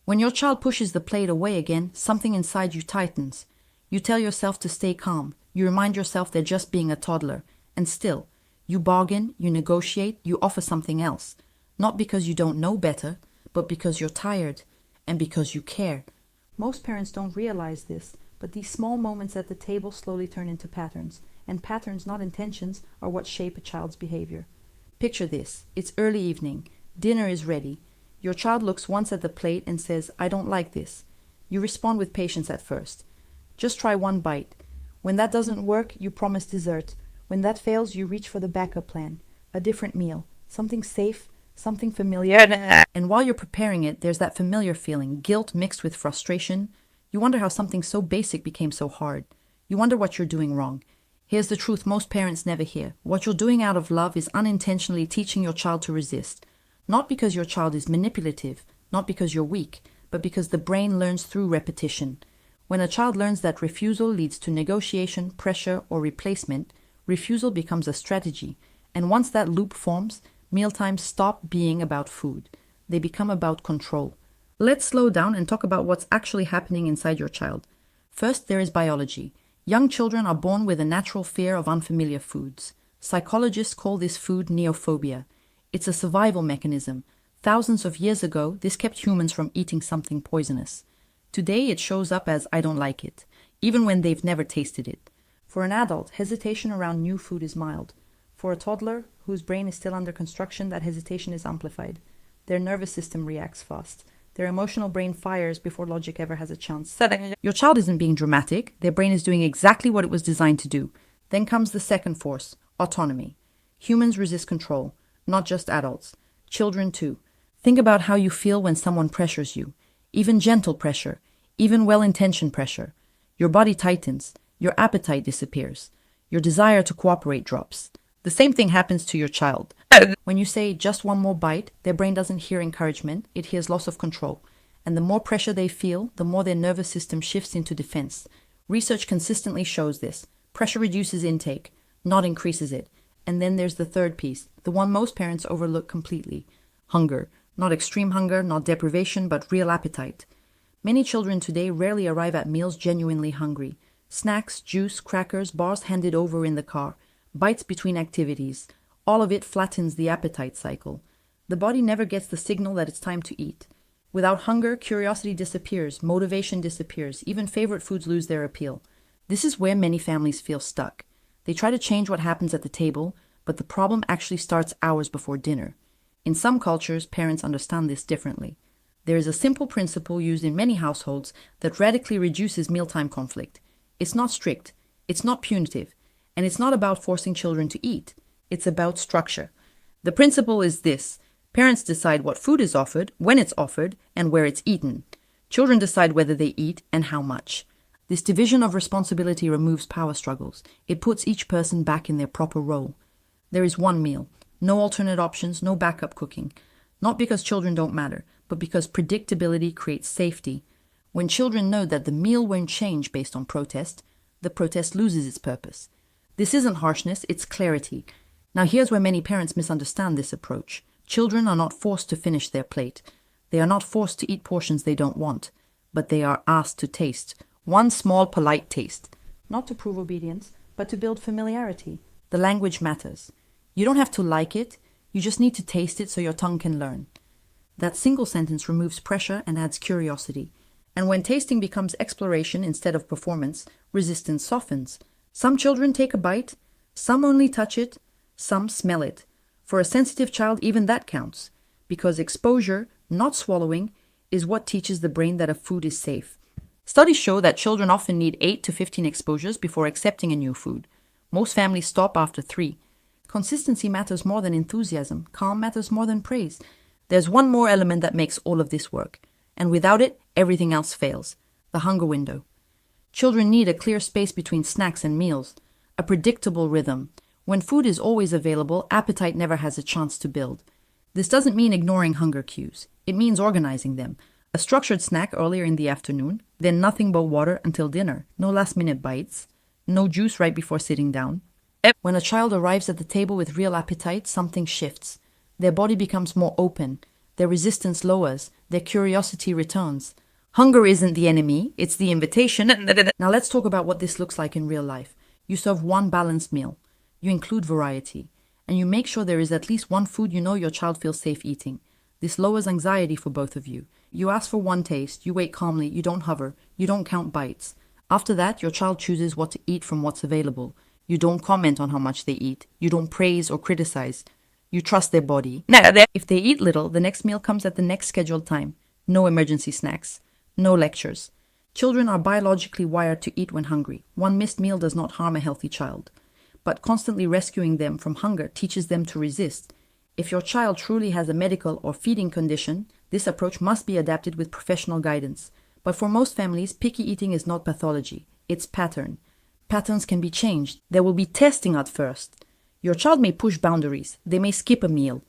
When your child pushes the plate away again, something inside you tightens. You tell yourself to stay calm. You remind yourself they're just being a toddler. And still, you bargain, you negotiate, you offer something else. Not because you don't know better, but because you're tired and because you care. Most parents don't realize this, but these small moments at the table slowly turn into patterns. And patterns, not intentions, are what shape a child's behavior. Picture this. It's early evening. Dinner is ready. Your child looks once at the plate and says, "I don't like this." You respond with patience at first. Just try one bite. When that doesn't work, you promise dessert. When that fails, you reach for the backup plan. A different meal. Something safe, something familiar. And while you're preparing it, there's that familiar feeling, guilt mixed with frustration. You wonder how something so basic became so hard. You wonder what you're doing wrong. Here's the truth most parents never hear. What you're doing out of love is unintentionally teaching your child to resist. Not because your child is manipulative, not because you're weak, but because the brain learns through repetition. When a child learns that refusal leads to negotiation, pressure, or replacement, refusal becomes a strategy. And once that loop forms, mealtimes stop being about food. They become about control. Let's slow down and talk about what's actually happening inside your child. First, there is biology. Young children are born with a natural fear of unfamiliar foods. Psychologists call this food neophobia. It's a survival mechanism. Thousands of years ago, this kept humans from eating something poisonous. Today, it shows up as "I don't like it," even when they've never tasted it. For an adult, hesitation around new food is mild. For a toddler, whose brain is still under construction, that hesitation is amplified. Their nervous system reacts fast. Their emotional brain fires before logic ever has a chance. Your child isn't being dramatic. Their brain is doing exactly what it was designed to do. Then comes the second force, autonomy. Humans resist control, not just adults. Children too. Think about how you feel when someone pressures you. Even gentle pressure, even well-intentioned pressure. Your body tightens. Your appetite disappears. Your desire to cooperate drops. The same thing happens to your child. When you say just one more bite, their brain doesn't hear encouragement, it hears loss of control. And the more pressure they feel, the more their nervous system shifts into defense. Research consistently shows this. Pressure reduces intake, not increases it. And then there's the third piece, the one most parents overlook completely. Hunger. Not extreme hunger, not deprivation, but real appetite. Many children today rarely arrive at meals genuinely hungry. Snacks, juice, crackers, bars handed over in the car. Bites between activities. All of it flattens the appetite cycle. The body never gets the signal that it's time to eat. Without hunger, curiosity disappears, motivation disappears, even favorite foods lose their appeal. This is where many families feel stuck. They try to change what happens at the table, but the problem actually starts hours before dinner. In some cultures, parents understand this differently. There is a simple principle used in many households that radically reduces mealtime conflict. It's not strict, it's not punitive, and it's not about forcing children to eat. It's about structure. The principle is this: parents decide what food is offered, when it's offered, and where it's eaten. Children decide whether they eat and how much. This division of responsibility removes power struggles. It puts each person back in their proper role. There is one meal, no alternate options, no backup cooking. Not because children don't matter, but because predictability creates safety. When children know that the meal won't change based on protest, the protest loses its purpose. This isn't harshness, it's clarity. Now here's where many parents misunderstand this approach. Children are not forced to finish their plate. They are not forced to eat portions they don't want, but they are asked to taste. One small, polite taste. Not to prove obedience, but to build familiarity. The language matters. You don't have to like it, you just need to taste it so your tongue can learn. That single sentence removes pressure and adds curiosity. And when tasting becomes exploration instead of performance, resistance softens. Some children take a bite, some only touch it, some smell it. For a sensitive child, even that counts. Because exposure, not swallowing, is what teaches the brain that a food is safe. Studies show that children often need 8 to 15 exposures before accepting a new food. Most families stop after 3. Consistency matters more than enthusiasm. Calm matters more than praise. There's one more element that makes all of this work. And without it, everything else fails. The hunger window. Children need a clear space between snacks and meals. A predictable rhythm. When food is always available, appetite never has a chance to build. This doesn't mean ignoring hunger cues. It means organizing them. A structured snack earlier in the afternoon, then nothing but water until dinner. No last-minute bites. No juice right before sitting down. When a child arrives at the table with real appetite, something shifts. Their body becomes more open. their resistance lowers, their curiosity returns. Hunger isn't the enemy, it's the invitation. Now let's talk about what this looks like in real life. You serve one balanced meal. You include variety. And you make sure there is at least one food you know your child feels safe eating. This lowers anxiety for both of you. You ask for one taste, you wait calmly, you don't hover, you don't count bites. After that, your child chooses what to eat from what's available. You don't comment on how much they eat. You don't praise or criticize. You trust their body. If they eat little, the next meal comes at the next scheduled time. No emergency snacks. No lectures. Children are biologically wired to eat when hungry. One missed meal does not harm a healthy child. But constantly rescuing them from hunger teaches them to resist. If your child truly has a medical or feeding condition, this approach must be adapted with professional guidance. But for most families, picky eating is not pathology. It's pattern. Patterns can be changed. There will be testing at first. Your child may push boundaries. They may skip a meal.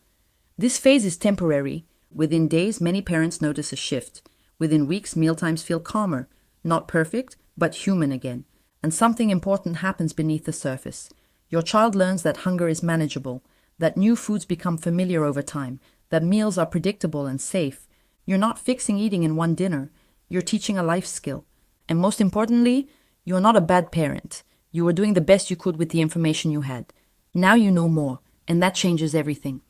This phase is temporary. Within days, many parents notice a shift. Within weeks, mealtimes feel calmer. Not perfect, but human again. And something important happens beneath the surface. Your child learns that hunger is manageable, that new foods become familiar over time, that meals are predictable and safe. You're not fixing eating in one dinner. You're teaching a life skill. And most importantly, you're not a bad parent. You were doing the best you could with the information you had. Now you know more, and that changes everything.